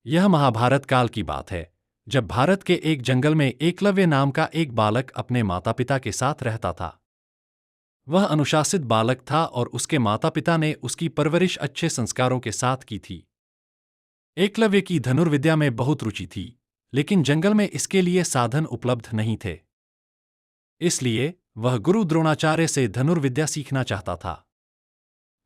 यह महाभारत काल की बात है, जब भारत के एक जंगल में एकलव्य नाम का एक बालक अपने माता पिता के साथ रहता था। वह अनुशासित बालक था और उसके माता पिता ने उसकी परवरिश अच्छे संस्कारों के साथ की थी। एकलव्य की धनुर्विद्या में बहुत रुचि थी, लेकिन जंगल में इसके लिए साधन उपलब्ध नहीं थे। इसलिए वह गुरु द्रोणाचार्य से धनुर्विद्या सीखना चाहता था।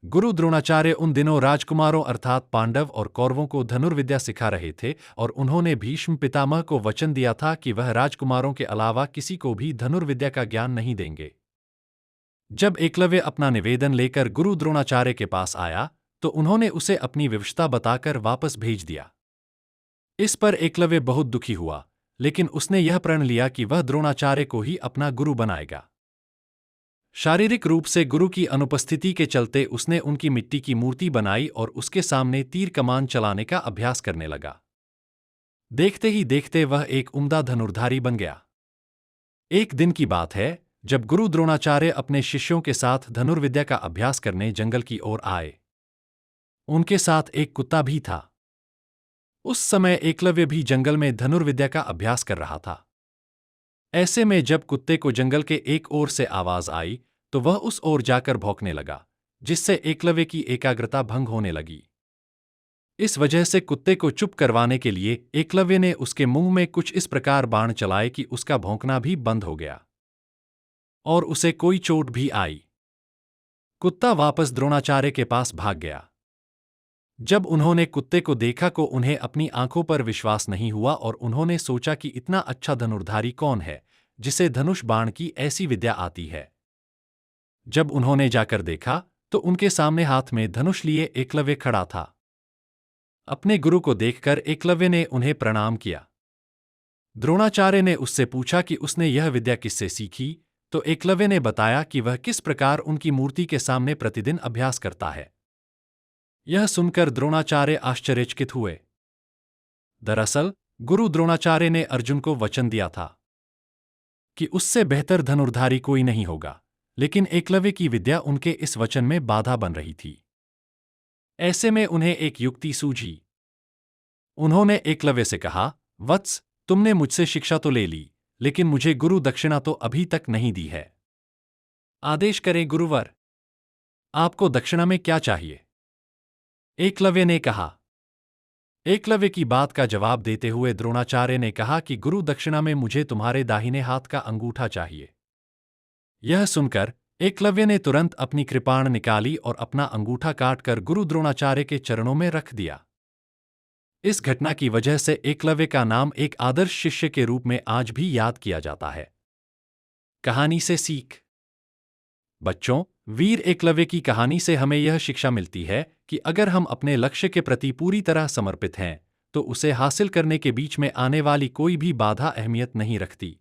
गुरु द्रोणाचार्य उन दिनों राजकुमारों अर्थात पांडव और कौरवों को धनुर्विद्या सिखा रहे थे और उन्होंने भीष्म पितामह को वचन दिया था कि वह राजकुमारों के अलावा किसी को भी धनुर्विद्या का ज्ञान नहीं देंगे। जब एकलव्य अपना निवेदन लेकर गुरु द्रोणाचार्य के पास आया तो उन्होंने उसे अपनी विवशता बताकर वापस भेज दिया। इस पर एकलव्य बहुत दुखी हुआ, लेकिन उसने यह प्रण लिया कि वह द्रोणाचार्य को ही अपना गुरु बनाएगा। शारीरिक रूप से गुरु की अनुपस्थिति के चलते उसने उनकी मिट्टी की मूर्ति बनाई और उसके सामने तीर कमान चलाने का अभ्यास करने लगा। देखते ही देखते वह एक उम्दा धनुर्धारी बन गया। एक दिन की बात है, जब गुरु द्रोणाचार्य अपने शिष्यों के साथ धनुर्विद्या का अभ्यास करने जंगल की ओर आए। उनके साथ एक कुत्ता भी था। उस समय एकलव्य भी जंगल में धनुर्विद्या का अभ्यास कर रहा था। ऐसे में जब कुत्ते को जंगल के एक ओर से आवाज आई तो वह उस ओर जाकर भौंकने लगा, जिससे एकलव्य की एकाग्रता भंग होने लगी। इस वजह से कुत्ते को चुप करवाने के लिए एकलव्य ने उसके मुंह में कुछ इस प्रकार बाण चलाए कि उसका भौंकना भी बंद हो गया और उसे कोई चोट भी आई। कुत्ता वापस द्रोणाचार्य के पास भाग गया। जब उन्होंने कुत्ते को देखा को उन्हें अपनी आंखों पर विश्वास नहीं हुआ और उन्होंने सोचा कि इतना अच्छा धनुर्धारी कौन है जिसे धनुष बाण की ऐसी विद्या आती है। जब उन्होंने जाकर देखा तो उनके सामने हाथ में धनुष लिए एकलव्य खड़ा था। अपने गुरु को देखकर एकलव्य ने उन्हें प्रणाम किया। द्रोणाचार्य ने उससे पूछा कि उसने यह विद्या किससे सीखी, तो एकलव्य ने बताया कि वह किस प्रकार उनकी मूर्ति के सामने प्रतिदिन अभ्यास करता है। यह सुनकर द्रोणाचार्य आश्चर्यचकित हुए। दरअसल गुरु द्रोणाचार्य ने अर्जुन को वचन दिया था कि उससे बेहतर धनुर्धारी कोई नहीं होगा, लेकिन एकलव्य की विद्या उनके इस वचन में बाधा बन रही थी। ऐसे में उन्हें एक युक्ति सूझी। उन्होंने एकलव्य से कहा, वत्स, तुमने मुझसे शिक्षा तो ले ली, लेकिन मुझे गुरु दक्षिणा तो अभी तक नहीं दी है। आदेश करें गुरुवर, आपको दक्षिणा में क्या चाहिए? एकलव्य ने कहा। एकलव्य की बात का जवाब देते हुए द्रोणाचार्य ने कहा कि गुरु दक्षिणा में मुझे तुम्हारे दाहिने हाथ का अंगूठा चाहिए। यह सुनकर एकलव्य ने तुरंत अपनी कृपाण निकाली और अपना अंगूठा काटकर गुरु द्रोणाचार्य के चरणों में रख दिया। इस घटना की वजह से एकलव्य का नाम एक आदर्श शिष्य के रूप में आज भी याद किया जाता है। कहानी से सीख। बच्चों, वीर एकलव्य की कहानी से हमें यह शिक्षा मिलती है कि अगर हम अपने लक्ष्य के प्रति पूरी तरह समर्पित हैं, तो उसे हासिल करने के बीच में आने वाली कोई भी बाधा अहमियत नहीं रखती।